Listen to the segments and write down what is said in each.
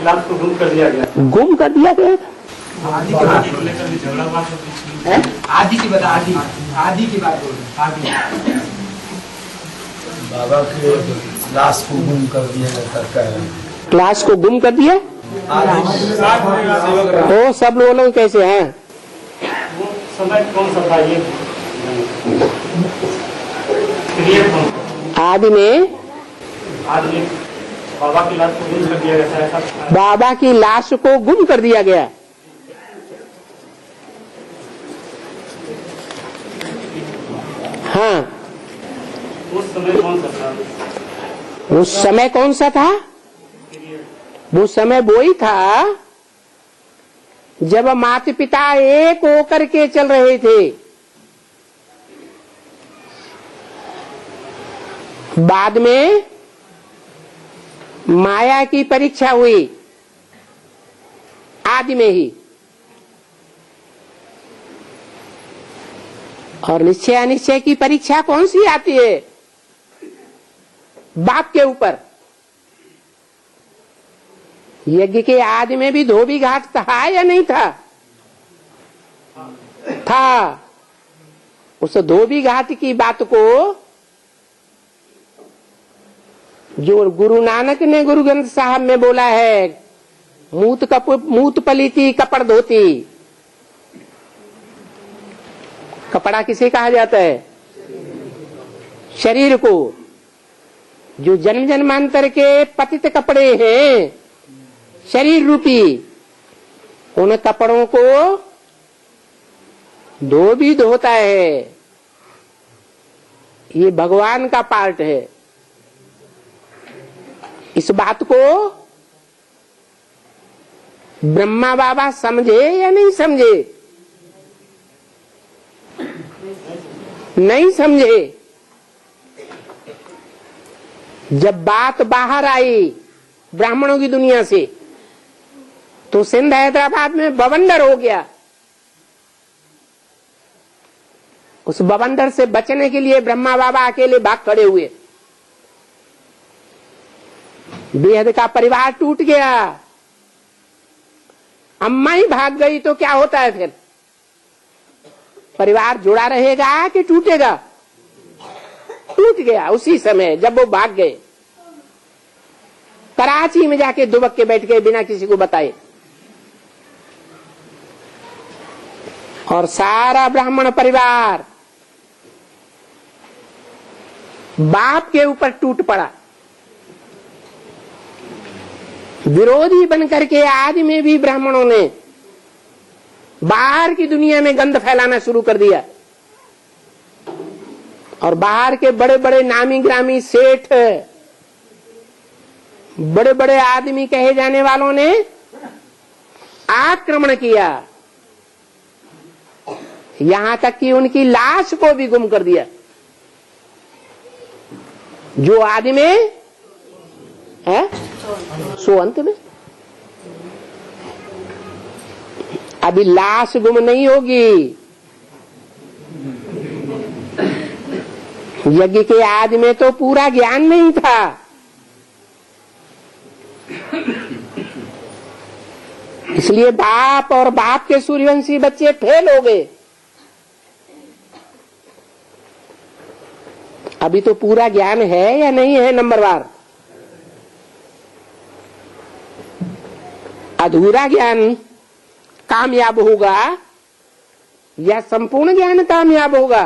लाश को गुम कर दिया गया। गुम कर दिया गया था। आदि को लेकर भी झगड़ा हुआ था। आदि की बता, आदि की बात बोल रहे। आदि बाबा के लाश को गुम कर दिया जाता है। लाश को गुम कर दिया। ओ सब लोग कैसे हैं? वो समय कौन सा था ये? आदि में बाबा की लाश को गुम कर दिया गया था। बाबा की लाश को गुम कर दिया गया। हाँ, उस समय कौन सा था? उस समय कौन सा था? वो समय वो ही था जब माता पिता एक होकर के चल रहे थे। बाद में माया की परीक्षा हुई आदि में ही, और निश्चय अनिश्चय की परीक्षा कौन सी आती है? बाप के ऊपर। यज्ञ के आदि में भी धोबी घाट था या नहीं था? था। उस धोबी घाट की बात को जो गुरु नानक ने गुरु ग्रंथ साहब में बोला है, मूत पलीती कपड़ धोती। कपड़ा किसे कहा जाता है? शरीर को। जो जन्म जन्मांतर के पतित कपड़े हैं शरीर रूपी, उन कपड़ों को धोबी धोता है। ये भगवान का पार्ट है। इस बात को ब्रह्मा बाबा समझे या नहीं समझे? नहीं समझे। जब बात बाहर आई ब्राह्मणों की दुनिया से, तो सिंध हैदराबाद में बवंडर हो गया। उस बवंडर से बचने के लिए ब्रह्मा बाबा अकेले भाग खड़े हुए। बेहद का परिवार टूट गया। अम्मा ही भाग गई तो क्या होता है फिर? परिवार जुड़ा रहेगा कि टूटेगा? टूट गया उसी समय जब वो भाग गए। कराची में जाके दुबक के बैठ गए बिना किसी को बताए। और सारा ब्राह्मण परिवार बाप के ऊपर टूट पड़ा। विरोधी बनकर के आदि में भी ब्राह्मणों ने बाहर की दुनिया में गंध फैलाना शुरू कर दिया। और बाहर के बड़े बड़े नामी ग्रामी सेठ, बड़े बड़े आदमी कहे जाने वालों ने आक्रमण किया। यहां तक कि उनकी लाश को भी गुम कर दिया। जो आदि में है सो अंत में। अभी लाश गुम नहीं होगी। यज्ञ के आदि में तो पूरा ज्ञान नहीं था। इसलिए बाप और बाप के सूर्यवंशी बच्चे फेल हो गए। अभी तो पूरा ज्ञान है या नहीं है? नंबरवार अधूरा ज्ञान कामयाब होगा या संपूर्ण ज्ञान कामयाब होगा?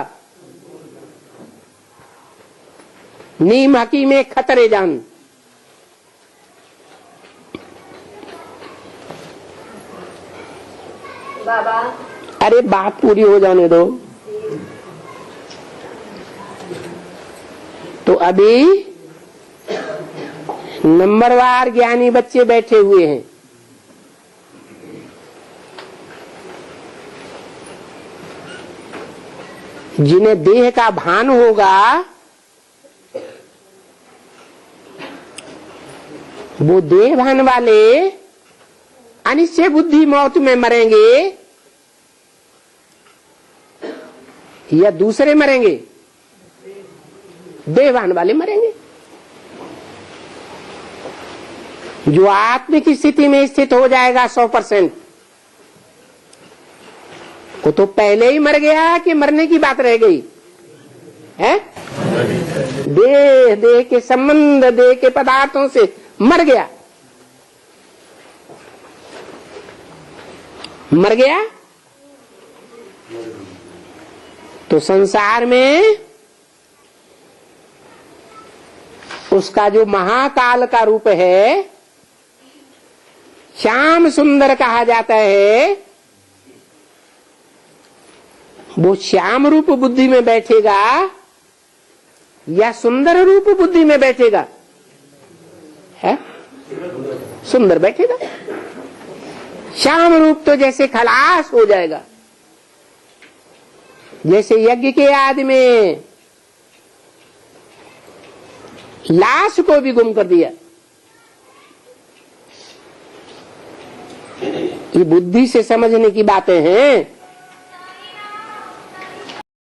नीम हकीमे खतरे जान। बाबा, अरे बात पूरी हो जाने दो। तो अभी नंबरवार ज्ञानी बच्चे बैठे हुए हैं। जिन्हें देह का भान होगा वो देह भान वाले अनिश्चय बुद्धि मौत में मरेंगे या दूसरे मरेंगे? देह भान वाले मरेंगे। जो आत्मिक स्थिति में स्थित हो जाएगा 100%, वो तो पहले ही मर गया कि मरने की बात रह गई है? देह के संबंध, देह के पदार्थों से मर गया। मर गया तो संसार में उसका जो महाकाल का रूप है, श्याम सुंदर कहा जाता है, वो श्याम रूप बुद्धि में बैठेगा या सुंदर रूप बुद्धि में बैठेगा? है सुंदर बैठेगा। श्याम रूप तो जैसे खलास हो जाएगा, जैसे यज्ञ के आदि में लाश को भी गुम कर दिया। ये बुद्धि से समझने की बातें हैं।